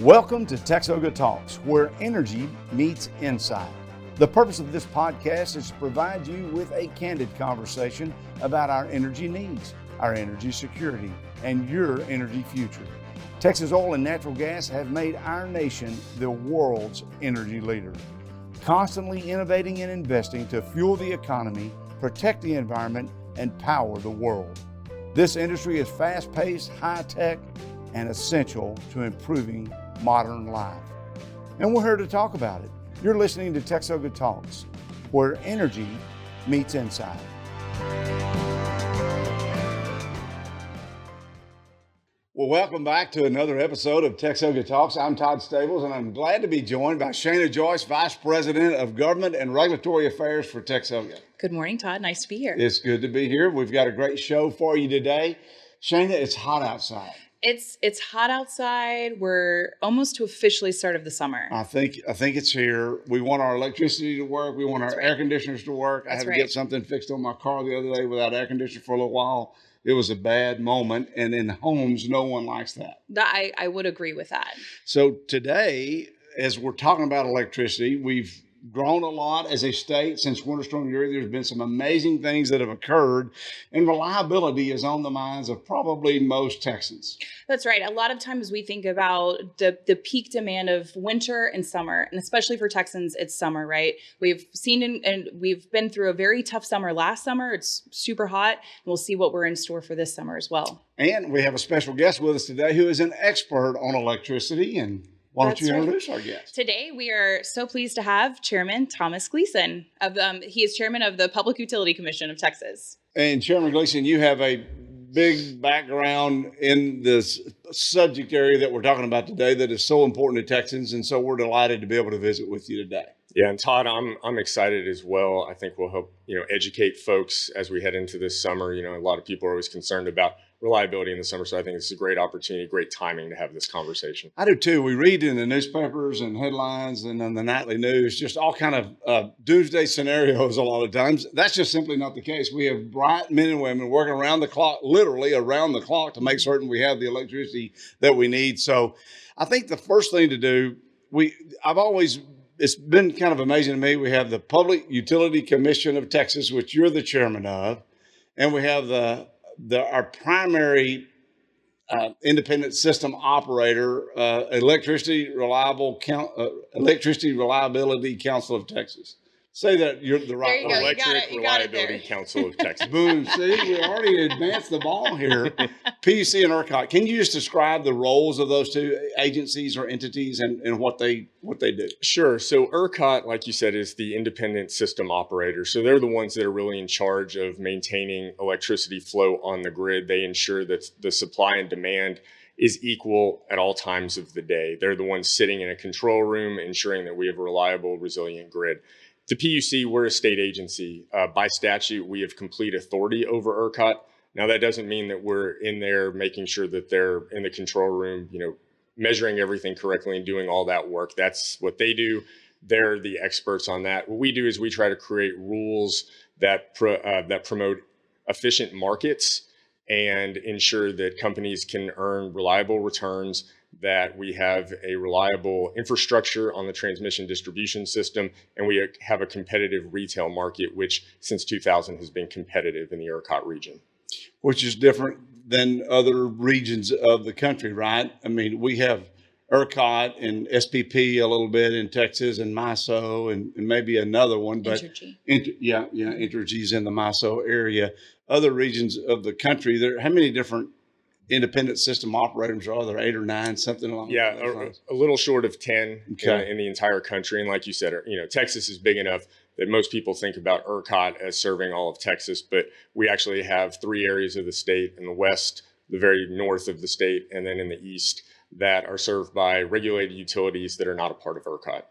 Welcome to TXOGA Talks, where energy meets insight. The purpose of this podcast is to provide you with a candid conversation about our energy needs, our energy security, and your energy future. Texas oil and natural gas have made our nation the world's energy leader, constantly innovating and investing to fuel the economy, protect the environment, and power the world. This industry is fast-paced, high-tech, and essential to improving modern life. And we're here to talk about it. You're listening to TXOGA Talks, where energy meets insight. Well, welcome back to another episode of TXOGA Talks. I'm Todd Stables, and I'm glad to be joined by Shana Joyce, Vice President of Government and Regulatory Affairs for TXOGA. Good morning, Todd. Nice to be here. It's good to be here. We've got a great show for you today. Shana, it's hot outside. It's hot outside. We're almost to officially start of the summer. I think it's here. We want our electricity to work. We want our air conditioners to work. I had to get something fixed on my car the other day without air conditioner for a little while. It was a bad moment, and in homes, no one likes that. I would agree with that. So today, as we're talking about electricity, we've grown a lot as a state since Winter Storm Uri. There's been some amazing things that have occurred, and reliability is on the minds of probably most Texans. That's right. A lot of times we think about the peak demand of winter and summer, and especially for Texans, it's summer, right? We've seen and we've been through a very tough summer last summer. It's super hot, and we'll see what we're in store for this summer as well. And we have a special guest with us today who is an expert on electricity. And why don't you introduce our guest? Today, we are so pleased to have Chairman Thomas Gleeson. He is Chairman of the Public Utility Commission of Texas. And Chairman Gleeson, you have a big background in this subject area that we're talking about today that is so important to Texans, and so we're delighted to be able to visit with you today. Yeah, and Todd, I'm excited as well. I think we'll help educate folks as we head into this summer. A lot of people are always concerned about reliability in the summer, so I think it's a great opportunity, great timing to have this conversation. I do too. We read in the newspapers and headlines and on the nightly news just all kind of doomsday scenarios a lot of times. That's just simply not the case. We have bright men and women working around the clock, literally around the clock, to make certain we have the electricity that we need. So I think the first thing to do, it's been kind of amazing to me. We have the Public Utility Commission of Texas, which you're the chairman of, and we have our primary independent system operator, Electricity Reliability Council of Texas. Say that you're the right one. Electric Reliability Council of Texas. Boom. See, we already advanced the ball here. PUC and ERCOT. Can you just describe the roles of those two agencies or entities and what they do? Sure. So ERCOT, like you said, is the independent system operator. So they're the ones that are really in charge of maintaining electricity flow on the grid. They ensure that the supply and demand is equal at all times of the day. They're the ones sitting in a control room, ensuring that we have a reliable, resilient grid. The PUC, we're a state agency. By statute, we have complete authority over ERCOT. Now, that doesn't mean that we're in there making sure that they're in the control room, measuring everything correctly and doing all that work. That's what they do. They're the experts on that. What we do is we try to create rules that promote efficient markets and ensure that companies can earn reliable returns, that we have a reliable infrastructure on the transmission distribution system, and we have a competitive retail market, which since 2000 has been competitive in the ERCOT region. Which is different than other regions of the country, right? I mean, we have ERCOT and SPP a little bit in Texas and MISO and maybe another one. But Entergy's in the MISO area. Other regions of the country, how many different independent system operators are there? 8 or 9, something along those lines? A little short of 10 okay. in the entire country. And like you said, Texas is big enough that most people think about ERCOT as serving all of Texas, but we actually have 3 areas of the state: in the west, the very north of the state, and then in the east, that are served by regulated utilities that are not a part of ERCOT.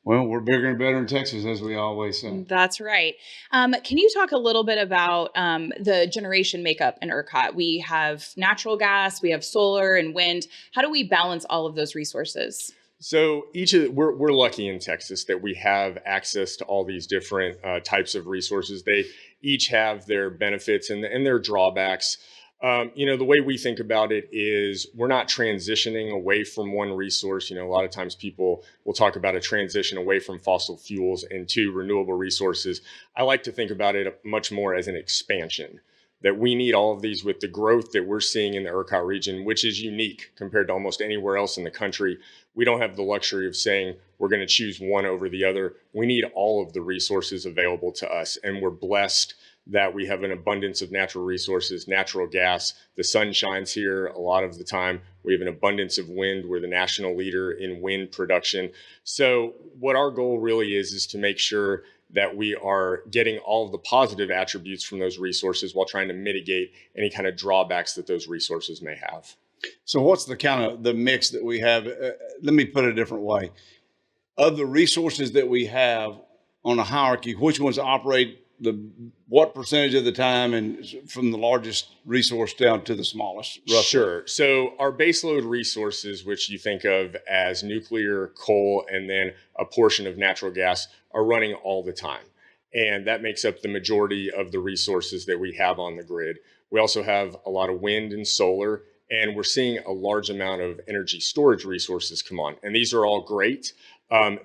Well, we're bigger and better in Texas, as we always say. That's right. Can you talk a little bit about the generation makeup in ERCOT? We have natural gas, we have solar and wind. How do we balance all of those resources? So we're lucky in Texas that we have access to all these different types of resources. They each have their benefits and their drawbacks. The way we think about it is we're not transitioning away from one resource. A lot of times people will talk about a transition away from fossil fuels into renewable resources. I like to think about it much more as an expansion, that we need all of these with the growth that we're seeing in the ERCOT region, which is unique compared to almost anywhere else in the country. We don't have the luxury of saying we're going to choose one over the other. We need all of the resources available to us, and we're blessed that we have an abundance of natural resources, natural gas. The sun shines here a lot of the time. We have an abundance of wind. We're the national leader in wind production. So what our goal really is to make sure that we are getting all of the positive attributes from those resources while trying to mitigate any kind of drawbacks that those resources may have. So what's the kind of the mix that we have? Let me put it a different way. Of the resources that we have on a hierarchy, which ones operate what percentage of the time, and from the largest resource down to the smallest? Roughly? Sure. So our baseload resources, which you think of as nuclear, coal, and then a portion of natural gas, are running all the time. And that makes up the majority of the resources that we have on the grid. We also have a lot of wind and solar, and we're seeing a large amount of energy storage resources come on. And these are all great.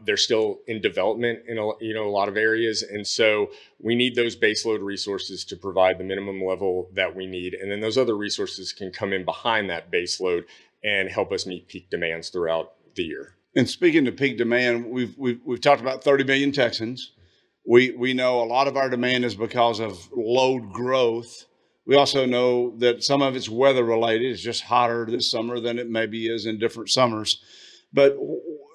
They're still in development in a lot of areas. And so we need those baseload resources to provide the minimum level that we need. And then those other resources can come in behind that baseload and help us meet peak demands throughout the year. And speaking of peak demand, we've talked about 30 million Texans. We know a lot of our demand is because of load growth. We also know that some of it's weather related. It's just hotter this summer than it maybe is in different summers. But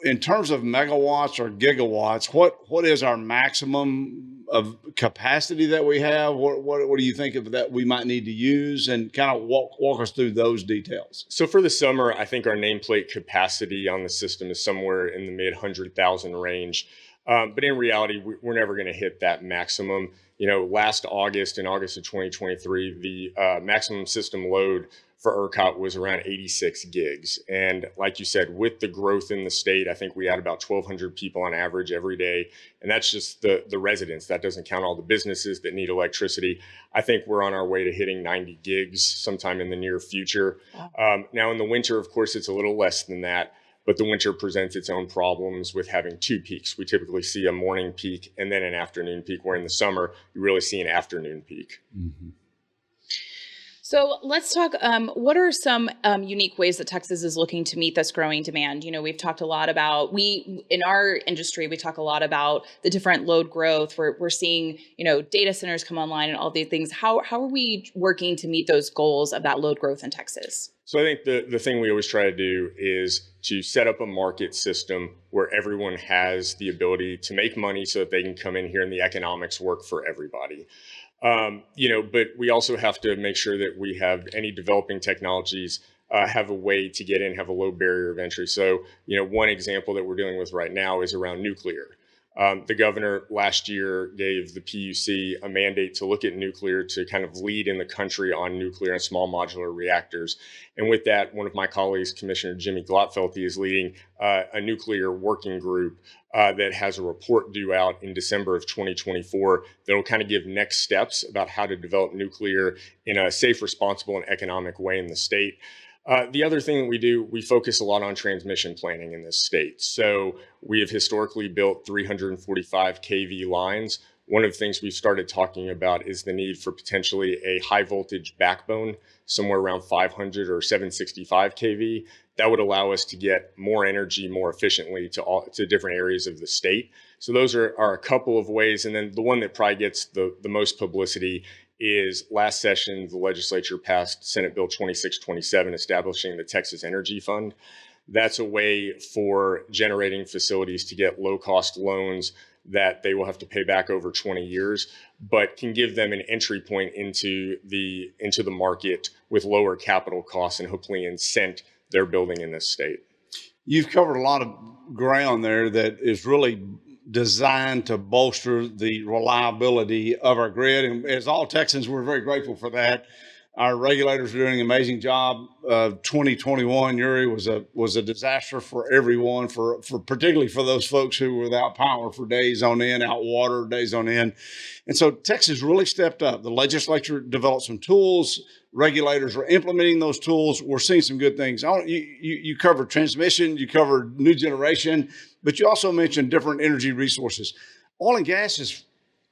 in terms of megawatts or gigawatts, what is our maximum of capacity that we have? What do you think of that we might need to use, and kind of walk us through those details? So for the summer, I think our nameplate capacity on the system is somewhere in the mid 100,000 range. But in reality, we're never going to hit that maximum. Last August, in August of 2023, the maximum system load for ERCOT was around 86 gigs. And like you said, with the growth in the state, I think we had about 1,200 people on average every day. And that's just the residents. That doesn't count all the businesses that need electricity. I think we're on our way to hitting 90 gigs sometime in the near future. Wow. Now in the winter, of course, it's a little less than that. But the winter presents its own problems with having two peaks. We typically see a morning peak and then an afternoon peak, where in the summer, you really see an afternoon peak. Mm-hmm. So let's talk, what are some unique ways that Texas is looking to meet this growing demand? We've talked a lot about, in our industry, we talk a lot about the different load growth. We're seeing, data centers come online and all these things. How are we working to meet those goals of that load growth in Texas? So I think the thing we always try to do is to set up a market system where everyone has the ability to make money so that they can come in here and the economics work for everybody. But we also have to make sure that we have any developing technologies have a way to get in, have a low barrier of entry. So, one example that we're dealing with right now is around nuclear. The governor last year gave the PUC a mandate to look at nuclear, to kind of lead in the country on nuclear and small modular reactors. And with that, one of my colleagues, Commissioner Jimmy Glotfelty, is leading a nuclear working group that has a report due out in December of 2024 that will kind of give next steps about how to develop nuclear in a safe, responsible, and economic way in the state. The other thing that we do, we focus a lot on transmission planning in this state. So we have historically built 345 kV lines. One of the things we've started talking about is the need for potentially a high voltage backbone, somewhere around 500 or 765 kV. That would allow us to get more energy more efficiently to different areas of the state. So those are a couple of ways. And then the one that probably gets the most publicity is last session, the legislature passed Senate Bill 2627, establishing the Texas Energy Fund. That's a way for generating facilities to get low-cost loans that they will have to pay back over 20 years, but can give them an entry point into the market with lower capital costs and hopefully incent their building in this state. You've covered a lot of ground there that is really designed to bolster the reliability of our grid. And as all Texans, we're very grateful for that. Our regulators are doing an amazing job. 2021, Uri, was a disaster for everyone, for particularly for those folks who were without power for days on end, out water days on end. And so Texas really stepped up. The legislature developed some tools. Regulators are implementing those tools. We're seeing some good things. You covered transmission, you covered new generation, but you also mentioned different energy resources. Oil and gas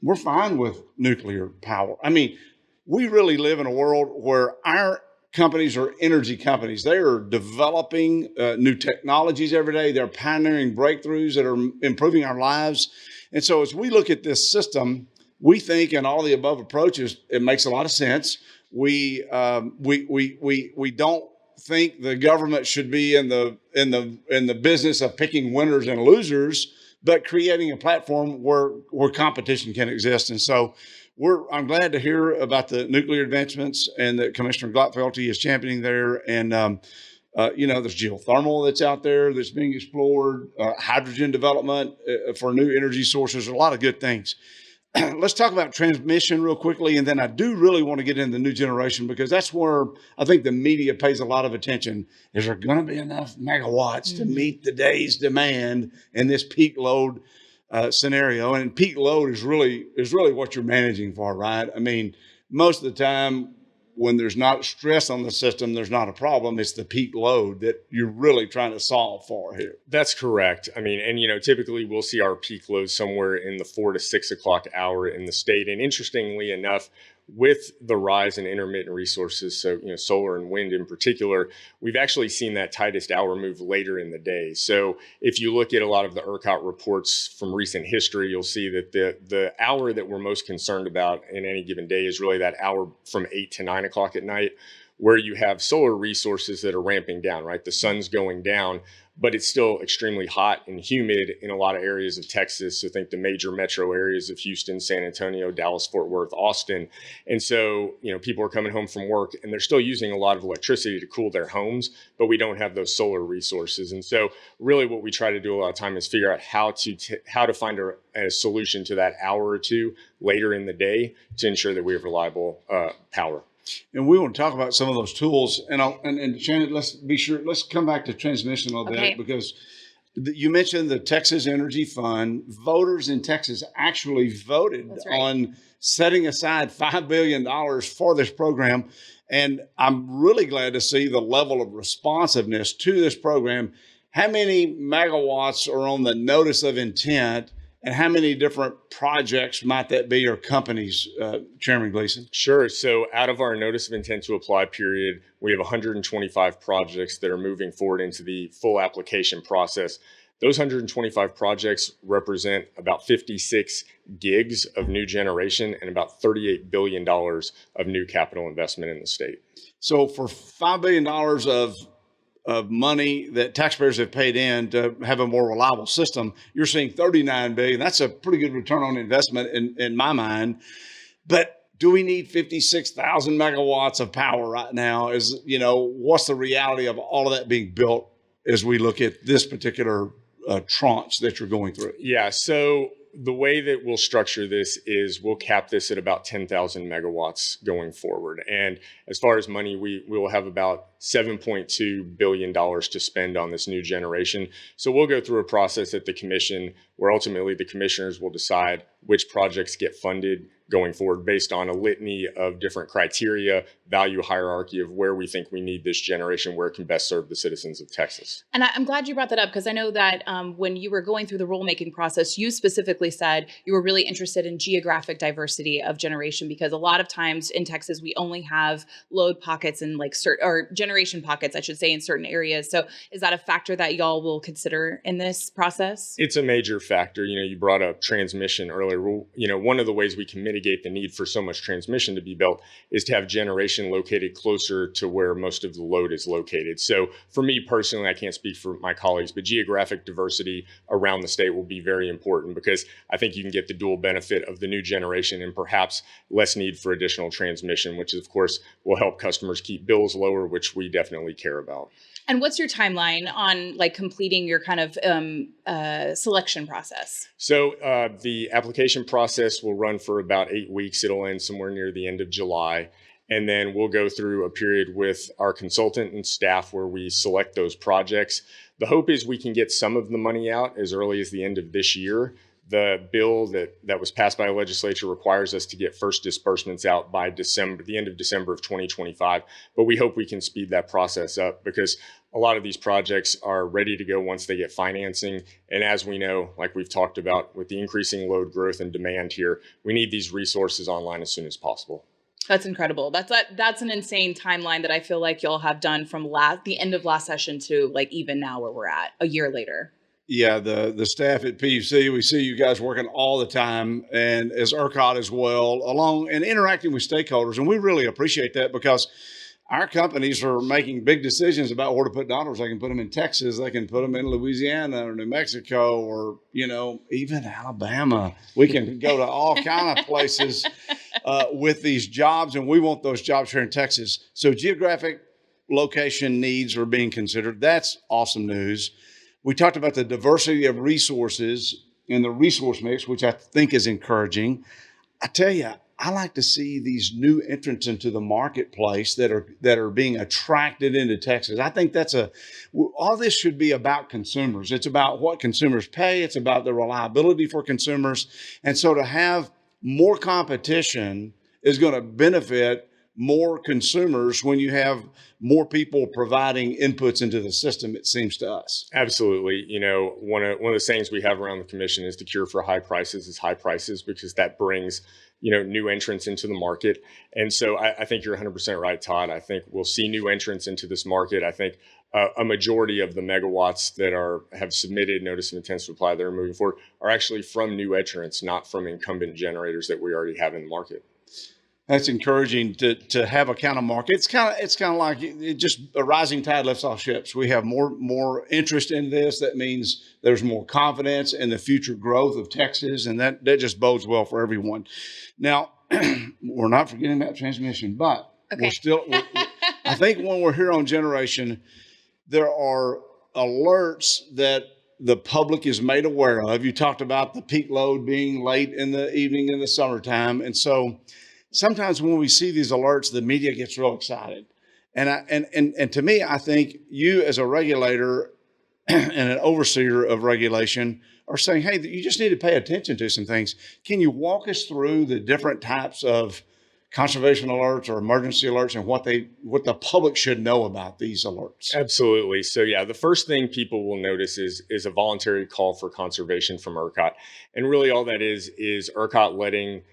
we're fine with nuclear power. I mean, we really live in a world where our companies are energy companies. They are developing new technologies every day. They're pioneering breakthroughs that are improving our lives. And so as we look at this system, we think in all the above approaches, it makes a lot of sense. We don't think the government should be in the business of picking winners and losers, but creating a platform where competition can exist. And so I'm glad to hear about the nuclear advancements and that Commissioner Gotfelty is championing there. And, there's geothermal that's out there that's being explored, hydrogen development for new energy sources, a lot of good things. Let's talk about transmission real quickly. And then I do really want to get into the new generation, because that's where I think the media pays a lot of attention. Is there going to be enough megawatts to meet the day's demand in this peak load scenario? And peak load is really what you're managing for, right? I mean, most of the time when there's not stress on the system, there's not a problem. It's the peak load that you're really trying to solve for here. That's correct. I mean, and typically we'll see our peak load somewhere in the 4 to 6 o'clock hour in the state. And interestingly enough, with the rise in intermittent resources, so solar and wind in particular, we've actually seen that tightest hour move later in the day. So if you look at a lot of the ERCOT reports from recent history, you'll see that the hour that we're most concerned about in any given day is really that hour from 8 to 9 o'clock at night, where you have solar resources that are ramping down, right? The sun's going down, but it's still extremely hot and humid in a lot of areas of Texas. So think the major metro areas of Houston, San Antonio, Dallas, Fort Worth, Austin. And so, people are coming home from work and they're still using a lot of electricity to cool their homes, but we don't have those solar resources. And so really what we try to do a lot of time is figure out how to find a solution to that hour or two later in the day to ensure that we have reliable power. And we want to talk about some of those tools. And Shana, let's come back to transmission a little bit, because you mentioned the Texas Energy Fund. Voters in Texas actually voted on setting aside $5 billion for this program. And I'm really glad to see the level of responsiveness to this program. How many megawatts are on the notice of intent? And how many different projects might that be, or companies, Chairman Gleeson? Sure. So out of our notice of intent to apply period, we have 125 projects that are moving forward into the full application process. Those 125 projects represent about 56 gigs of new generation and about $38 billion of new capital investment in the state. So for $5 billion of money that taxpayers have paid in to have a more reliable system, you're seeing $39 billion. That's a pretty good return on investment in my mind. But do we need 56,000 megawatts of power right now? What's the reality of all of that being built as we look at this particular tranche that you're going through? Yeah. So the way that we'll structure this is we'll cap this at about 10,000 megawatts going forward. And as far as money, we will have about $7.2 billion to spend on this new generation. So we'll go through a process at the commission where ultimately the commissioners will decide which projects get funded going forward based on a litany of different criteria, value hierarchy of where we think we need this generation, where it can best serve the citizens of Texas. And I'm glad you brought that up, because I know that when you were going through the rulemaking process, you specifically said you were really interested in geographic diversity of generation, because a lot of times in Texas, we only have load pockets and or generation pockets, I should say, in certain areas. So is that a factor that y'all will consider in this process? It's a major factor. You brought up transmission earlier. One of the ways we can mitigate the need for so much transmission to be built is to have generation located closer to where most of the load is located. So for me personally, I can't speak for my colleagues, but geographic diversity around the state will be very important, because I think you can get the dual benefit of the new generation and perhaps less need for additional transmission, which of course will help customers keep bills lower, which we definitely care about. And what's your timeline on completing your kind of selection process? So the application process will run for about 8 weeks. It'll end somewhere near the end of July. And then we'll go through a period with our consultant and staff where we select those projects. The hope is we can get some of the money out as early as the end of this year. The bill that was passed by the legislature requires us to get first disbursements out by the end of December of 2025. But we hope we can speed that process up because a lot of these projects are ready to go once they get financing. And as we know, like we've talked about with the increasing load growth and demand here, we need these resources online as soon as possible. That's incredible. That's an insane timeline that I feel like y'all have done from the end of last session to like even now where we're at a year later. Yeah, the staff at PUC, we see you guys working all the time, and as ERCOT as well, along and interacting with stakeholders. And we really appreciate that because our companies are making big decisions about where to put dollars. They can put them in Texas, they can put them in Louisiana or New Mexico, or, even Alabama. We can go to all kind of places with these jobs, and we want those jobs here in Texas. So geographic location needs are being considered. That's awesome news. We talked about the diversity of resources in the resource mix, which I think is encouraging. I tell you, I like to see these new entrants into the marketplace that are being attracted into Texas. I think all this should be about consumers. It's about what consumers pay. It's about the reliability for consumers. And so to have more competition is going to benefit more consumers when you have more people providing inputs into the system, it seems to us. Absolutely. One of the sayings we have around the commission is the cure for high prices is high prices, because that brings, new entrants into the market. And so I think you're 100% right, Todd. I think we'll see new entrants into this market. I think a majority of the megawatts that have submitted notice of intent to apply that are moving forward are actually from new entrants, not from incumbent generators that we already have in the market. That's encouraging to have a counter market. It's kind of like just a rising tide lifts all ships. We have more interest in this. That means there's more confidence in the future growth of Texas, and that just bodes well for everyone. Now, we're not forgetting about transmission, but okay. I think when we're here on generation, there are alerts that the public is made aware of. You talked about the peak load being late in the evening in the summertime, and so sometimes when we see these alerts, the media gets real excited. And to me, I think you as a regulator and an overseer of regulation are saying, hey, you just need to pay attention to some things. Can you walk us through the different types of conservation alerts or emergency alerts and what the public should know about these alerts? Absolutely. So yeah, the first thing people will notice is a voluntary call for conservation from ERCOT. And really all that is ERCOT letting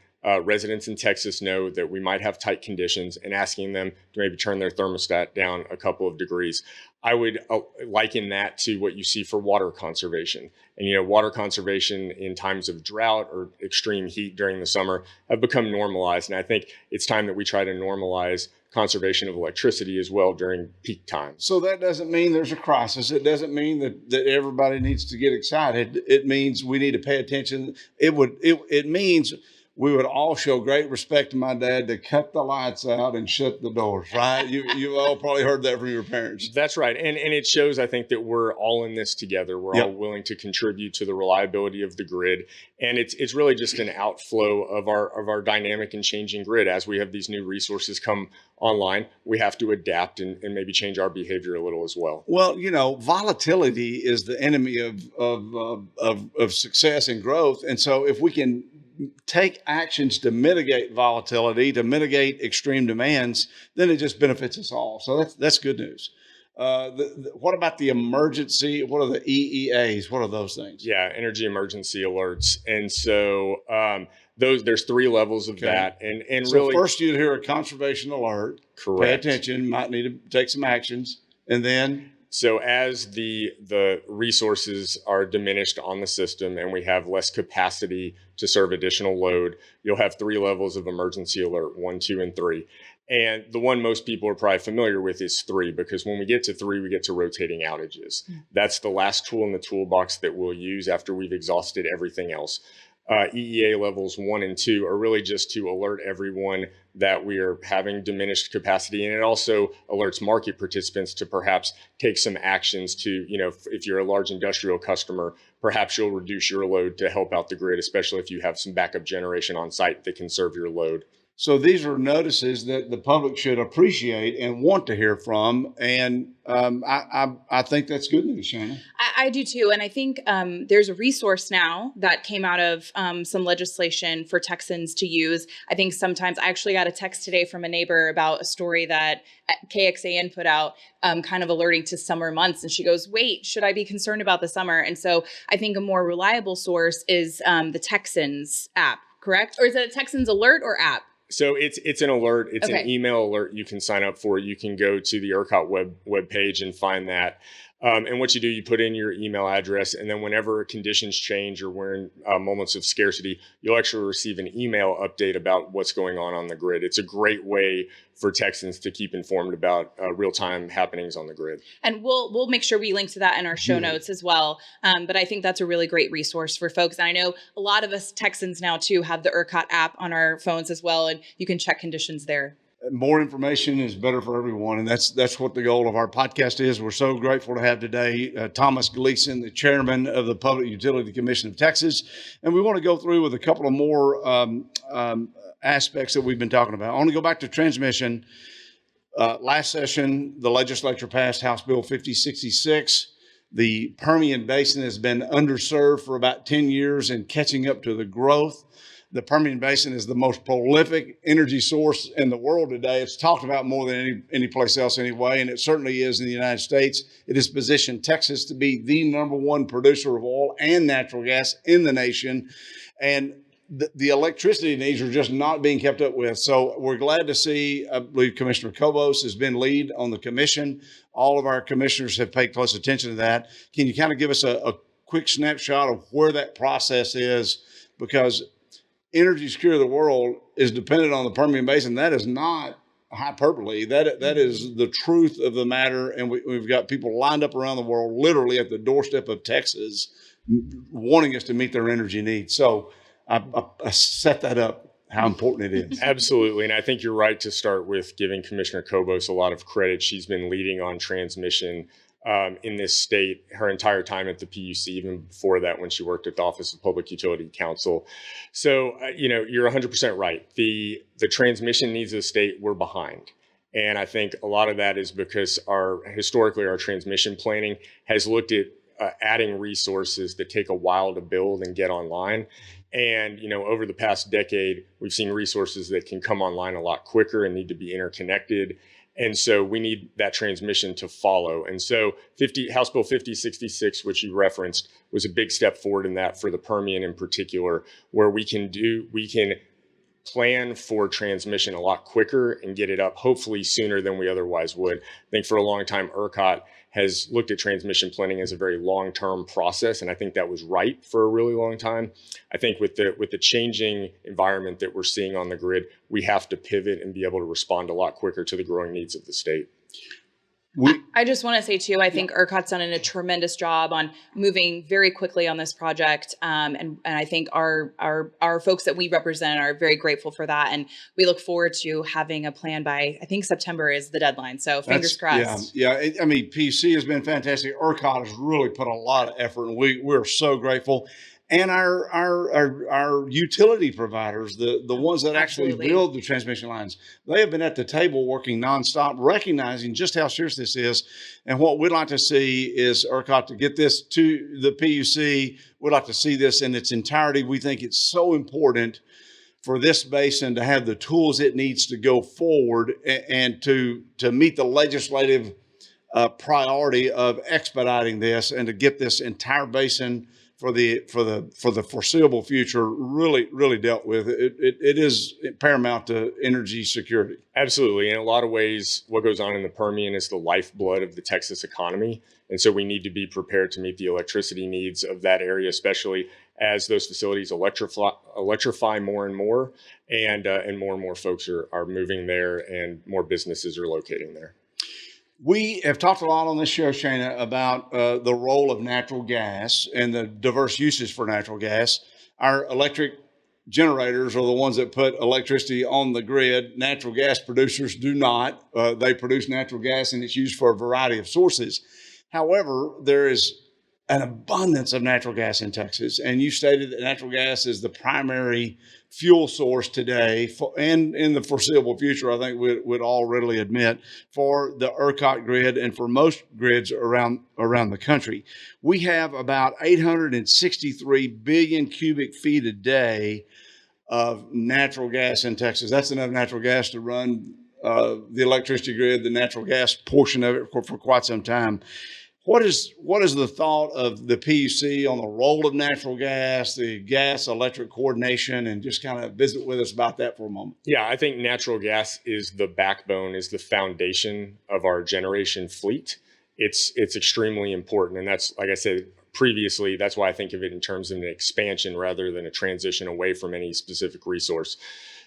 residents in Texas know that we might have tight conditions and asking them to maybe turn their thermostat down a couple of degrees. I would liken that to what you see for water conservation. And, water conservation in times of drought or extreme heat during the summer have become normalized. And I think it's time that we try to normalize conservation of electricity as well during peak times. So that doesn't mean there's a crisis. It doesn't mean that everybody needs to get excited. It means we need to pay attention. It means we would all show great respect to my dad to cut the lights out and shut the doors, right? You've all probably heard that from your parents. That's right. And it shows, I think, that we're all in this together. We're all willing to contribute to the reliability of the grid. And it's really just an outflow of our dynamic and changing grid. As we have these new resources come online, we have to adapt and maybe change our behavior a little as well. Well, volatility is the enemy of success and growth. And so if we can take actions to mitigate volatility, to mitigate extreme demands, then it just benefits us all. So that's good news. What about the emergency? What are the EEAs? What are those things? Yeah, energy emergency alerts. And so there's three levels of that. And so really, first you'd hear a conservation alert. Correct. Pay attention, might need to take some actions. And then? So as the resources are diminished on the system and we have less capacity to serve additional load, you'll have three levels of emergency alert, 1, 2, and 3. And the one most people are probably familiar with is 3, because when we get to 3, we get to rotating outages. That's the last tool in the toolbox that we'll use after we've exhausted everything else. EEA levels 1 and 2 are really just to alert everyone that we are having diminished capacity. And it also alerts market participants to perhaps take some actions to, if you're a large industrial customer, perhaps you'll reduce your load to help out the grid, especially if you have some backup generation on site that can serve your load. So these are notices that the public should appreciate and want to hear from. And I think that's good news, Shana. I do too. And I think there's a resource now that came out of some legislation for Texans to use. I think sometimes I actually got a text today from a neighbor about a story that KXAN put out, kind of alerting to summer months. And she goes, wait, should I be concerned about the summer? And so I think a more reliable source is the Texans app, correct? Or is it a Texans alert or app? So it's an alert. It's Okay. an email alert you can sign up for. You can go to the ERCOT web page and find that. And what you do, you put in your email address, and then whenever conditions change or we're in moments of scarcity, you'll actually receive an email update about what's going on the grid. It's a great way for Texans to keep informed about real-time happenings on the grid. And we'll make sure we link to that in our show notes as well. But I think that's a really great resource for folks. And I know a lot of us Texans now too have the ERCOT app on our phones as well, and you can check conditions there. More information is better for everyone, and that's what the goal of our podcast is. We're so grateful to have today Thomas Gleeson, the chairman of the Public Utility Commission of Texas, and we want to go through with a couple of more aspects that we've been talking about. I want to go back to transmission. Last session, the legislature passed House Bill 5066. The Permian Basin has been underserved for about 10 years and catching up to the growth. The Permian Basin is the most prolific energy source in the world today. It's talked about more than any place else anyway, and it certainly is in the United States. It has positioned Texas to be the number one producer of oil and natural gas in the nation. And the electricity needs are just not being kept up with. So we're glad to see, I believe Commissioner Kobos has been lead on the commission. All of our commissioners have paid close attention to that. Can you kind of give us a quick snapshot of where that process is? Because energy security of the world is dependent on the Permian Basin. That is not hyperbole. That is the truth of the matter. And we've got people lined up around the world, literally at the doorstep of Texas, wanting us to meet their energy needs. So I set that up, how important it is. Absolutely. And I think you're right to start with giving Commissioner Kobos a lot of credit. She's been leading on transmission in this state her entire time at the PUC, even before that when she worked at the Office of Public Utility Counsel. So, you're 100% right. The transmission needs of the state, we're behind. And I think a lot of that is because historically our transmission planning has looked at adding resources that take a while to build and get online. And, over the past decade, we've seen resources that can come online a lot quicker and need to be interconnected. And so we need that transmission to follow. And so House Bill 5066, which you referenced, was a big step forward in that for the Permian in particular, where we can plan for transmission a lot quicker and get it up hopefully sooner than we otherwise would. I think for a long time, ERCOT has looked at transmission planning as a very long-term process, and I think that was right for a really long time. I think with the changing environment that we're seeing on the grid, we have to pivot and be able to respond a lot quicker to the growing needs of the state. I just want to say too, I think ERCOT's done a tremendous job on moving very quickly on this project. And I think our folks that we represent are very grateful for that. And we look forward to having a plan by, I think September is the deadline. So fingers crossed. Yeah. PC has been fantastic. ERCOT has really put a lot of effort, and we're so grateful. And our utility providers, the ones that actually build the transmission lines, they have been at the table working nonstop, recognizing just how serious this is. And what we'd like to see is ERCOT to get this to the PUC. We'd like to see this in its entirety. We think it's so important for this basin to have the tools it needs to go forward and to meet the legislative priority of expediting this and to get this entire basin for the foreseeable future really dealt with. It is paramount to energy security. Absolutely. In a lot of ways, what goes on in the Permian is the lifeblood of the Texas economy. And so we need to be prepared to meet the electricity needs of that area, especially as those facilities electrify more and more, and more folks are moving there and more businesses are locating there. We have talked a lot on this show, Shana, about the role of natural gas and the diverse uses for natural gas. Our electric generators are the ones that put electricity on the grid. Natural gas producers do not. They produce natural gas and it's used for a variety of sources. However, there is an abundance of natural gas in Texas. And you stated that natural gas is the primary fuel source today and in the foreseeable future, I think we'd all readily admit, for the ERCOT grid and for most grids around the country. We have about 863 billion cubic feet a day of natural gas in Texas. That's enough natural gas to run the electricity grid, the natural gas portion of it for quite some time. What is the thought of the PUC on the role of natural gas, the gas electric coordination, and just kind of visit with us about that for a moment? Yeah, I think natural gas is the backbone, is the foundation of our generation fleet. It's extremely important. And that's, like I said previously, that's why I think of it in terms of an expansion rather than a transition away from any specific resource.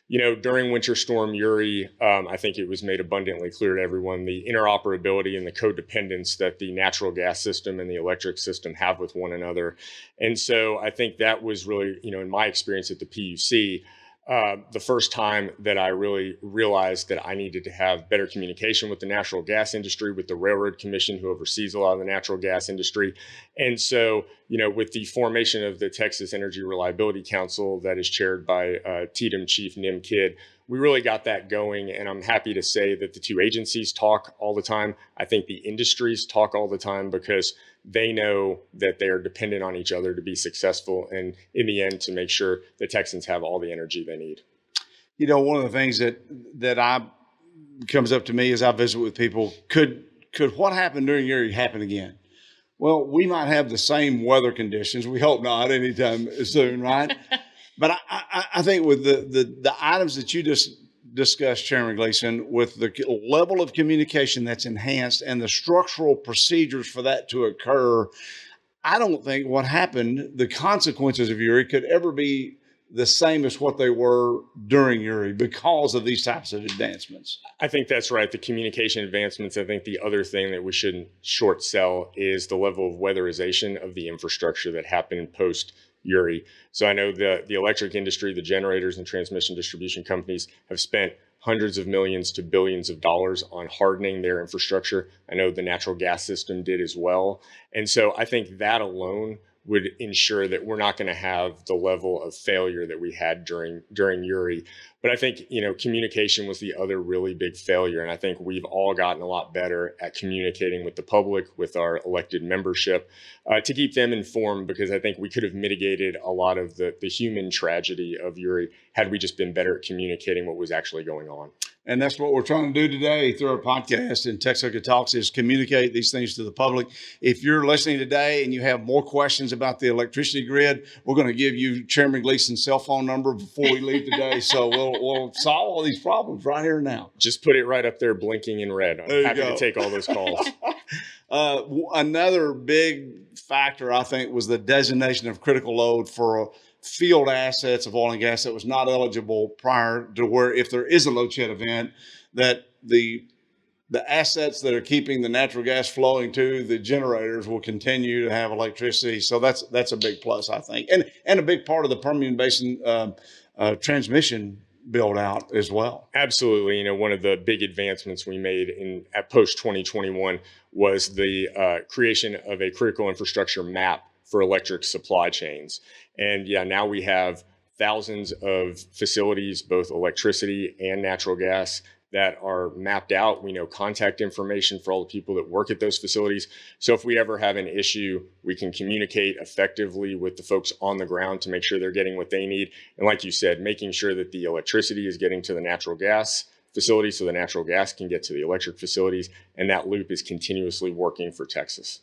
During Winter Storm Uri, I think it was made abundantly clear to everyone the interoperability and the codependence that the natural gas system and the electric system have with one another. And so I think that was really, in my experience at the PUC, the first time that I really realized that I needed to have better communication with the natural gas industry, with the Railroad Commission, who oversees a lot of the natural gas industry. And so, with the formation of the Texas Energy Reliability Council that is chaired by TDM Chief Nim Kidd, we really got that going. And I'm happy to say that the two agencies talk all the time. I think the industries talk all the time because they know that they are dependent on each other to be successful and in the end to make sure the Texans have all the energy they need. One of the things that comes up to me as I visit with people, could what happened during Uri happen again? Well, we might have the same weather conditions. We hope not anytime soon, right? But I think with the items that you just discussed, Chairman Gleeson, with the level of communication that's enhanced and the structural procedures for that to occur, I don't think what happened, the consequences of Uri, could ever be the same as what they were during Uri because of these types of advancements. I think that's right. The communication advancements. I think the other thing that we shouldn't short sell is the level of weatherization of the infrastructure that happened post Uri. So I know the electric industry, the generators and transmission distribution companies have spent hundreds of millions to billions of dollars on hardening their infrastructure. I know the natural gas system did as well. And so I think that alone would ensure that we're not going to have the level of failure that we had during Uri. But I think, communication was the other really big failure. And I think we've all gotten a lot better at communicating with the public, with our elected membership, to keep them informed, because I think we could have mitigated a lot of the human tragedy of Uri had we just been better at communicating what was actually going on. And that's what we're trying to do today through our podcast and TXOGA Talks, is communicate these things to the public. If you're listening today and you have more questions about the electricity grid, we're going to give you Chairman Gleeson's cell phone number before we leave today. So we'll solve all these problems right here and now. Just put it right up there blinking in red. I'm happy to take all those calls. Another big factor, I think, was the designation of critical load for field assets of oil and gas that was not eligible prior to, where if there is a load shed event, that the assets that are keeping the natural gas flowing to the generators will continue to have electricity. So that's a big plus, I think, and a big part of the Permian Basin transmission build out as well. Absolutely. One of the big advancements we made at post 2021 was the creation of a critical infrastructure map for electric supply chains. And now we have thousands of facilities, both electricity and natural gas, that are mapped out. We know contact information for all the people that work at those facilities. So if we ever have an issue, we can communicate effectively with the folks on the ground to make sure they're getting what they need. And like you said, making sure that the electricity is getting to the natural gas facilities so the natural gas can get to the electric facilities. And that loop is continuously working for Texas.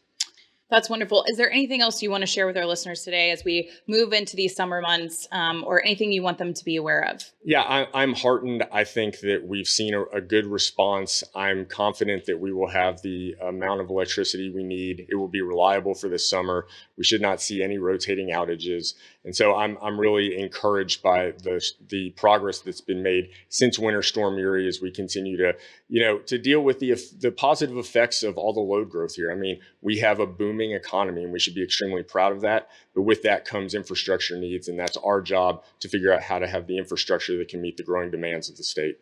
That's wonderful. Is there anything else you want to share with our listeners today as we move into these summer months, or anything you want them to be aware of? Yeah, I'm heartened. I think that we've seen a good response. I'm confident that we will have the amount of electricity we need. It will be reliable for this summer. We should not see any rotating outages. And so I'm really encouraged by the progress that's been made since Winter Storm Uri, as we continue to deal with the positive effects of all the load growth here. I mean, we have a booming economy and we should be extremely proud of that. But with that comes infrastructure needs, and that's our job to figure out how to have the infrastructure that can meet the growing demands of the state.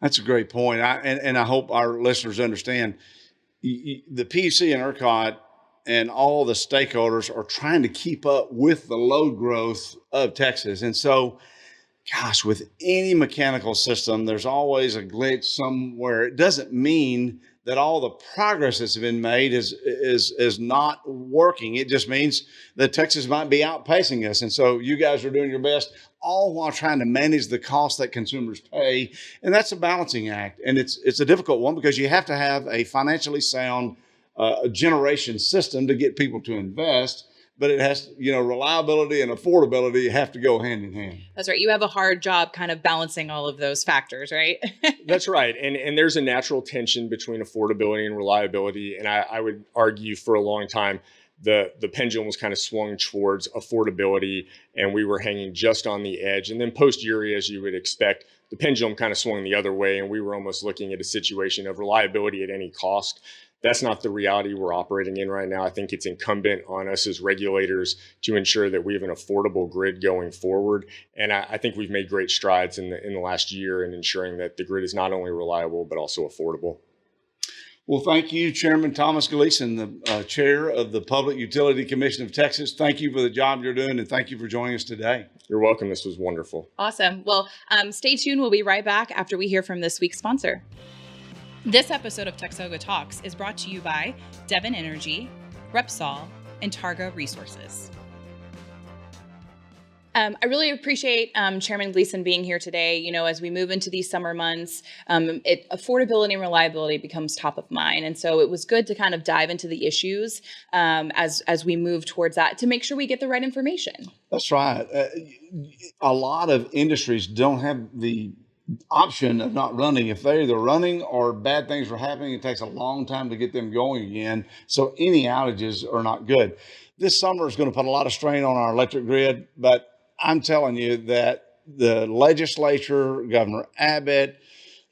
That's a great point. And I hope our listeners understand the PUC and ERCOT and all the stakeholders are trying to keep up with the load growth of Texas. And so, gosh, with any mechanical system, there's always a glitch somewhere. It doesn't mean that all the progress that's been made is not working. It just means that Texas might be outpacing us. And so you guys are doing your best, all while trying to manage the cost that consumers pay. And that's a balancing act. And it's a difficult one because you have to have a financially sound generation system to get people to invest. But it has, reliability and affordability have to go hand in hand. That's right. You have a hard job kind of balancing all of those factors, right? That's right. And there's a natural tension between affordability and reliability. And I would argue for a long time, the pendulum was kind of swung towards affordability, and we were hanging just on the edge. And then post-Uri, as you would expect, the pendulum kind of swung the other way, and we were almost looking at a situation of reliability at any cost. That's not the reality we're operating in right now. I think it's incumbent on us as regulators to ensure that we have an affordable grid going forward. And I think we've made great strides in the last year in ensuring that the grid is not only reliable, but also affordable. Well, thank you, Chairman Thomas Gleeson, the chair of the Public Utility Commission of Texas. Thank you for the job you're doing, and thank you for joining us today. You're welcome. This was wonderful. Awesome. Well, stay tuned. We'll be right back after we hear from this week's sponsor. This episode of TXOGA Talks is brought to you by Devon Energy, Repsol, and Targa Resources. I really appreciate Chairman Gleeson being here today. As we move into these summer months, affordability and reliability becomes top of mind. And so it was good to kind of dive into the issues as we move towards that to make sure we get the right information. That's right. A lot of industries don't have the option of not running. If they're either running or bad things are happening, it takes a long time to get them going again. So any outages are not good. This summer is going to put a lot of strain on our electric grid, but I'm telling you that the legislature, Governor Abbott,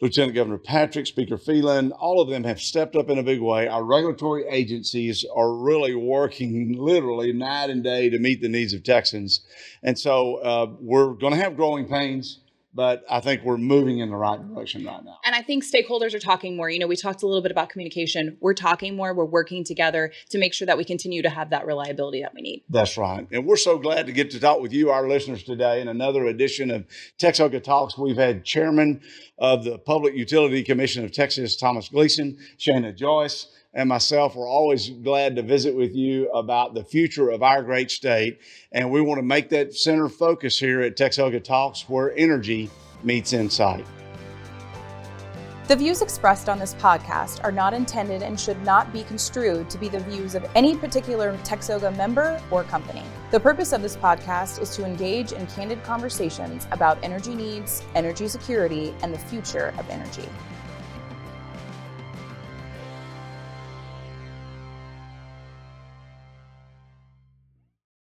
Lieutenant Governor Patrick, Speaker Phelan, all of them have stepped up in a big way. Our regulatory agencies are really working literally night and day to meet the needs of Texans. And so we're going to have growing pains, but I think we're moving in the right direction right now. And I think stakeholders are talking more. We talked a little bit about communication. We're talking more. We're working together to make sure that we continue to have that reliability that we need. That's right. And we're so glad to get to talk with you, our listeners, today in another edition of TXOGA Talks. We've had Chairman of the Public Utility Commission of Texas, Thomas Gleeson, Shana, Joyce, and myself. We're always glad to visit with you about the future of our great state. And we want to make that center focus here at TXOGA Talks, where energy meets insight. The views expressed on this podcast are not intended and should not be construed to be the views of any particular TXOGA member or company. The purpose of this podcast is to engage in candid conversations about energy needs, energy security, and the future of energy.